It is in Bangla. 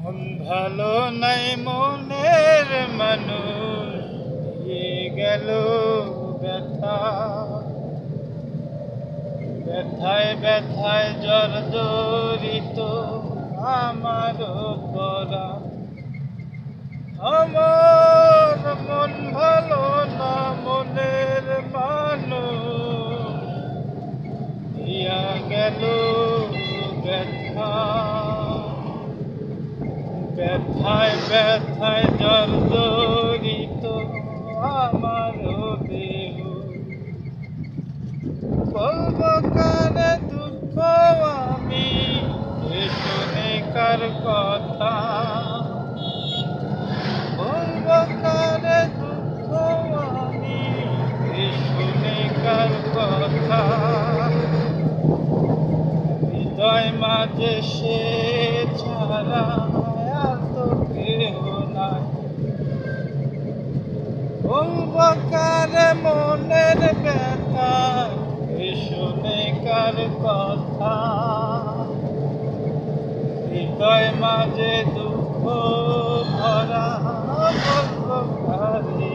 মন ভালো নাই মনের মানুষ দিয়ে গেল ব্যথা, ব্যথায় ব্যথায় জর্জরিত আমারও পরা। আমার মন ভালো না মনের মানুষ দিয়া গেল ব্যথা, ব্যথায় ব্যথায় জর্জরিত আমারও দেহ। বলবো কারে দুঃখ আমি এ শুনে কার কথা, বলবো কারে দুঃখ আমি এ শুনে কার কথা। হৃদয় মাঝে সে ছাড়া আর তো কেহ নাই। বলবো কারে মনের ব্যথা এ শুনে কার কথা। হৃদয় মাঝে দুঃখ ভরা বলবো কারে।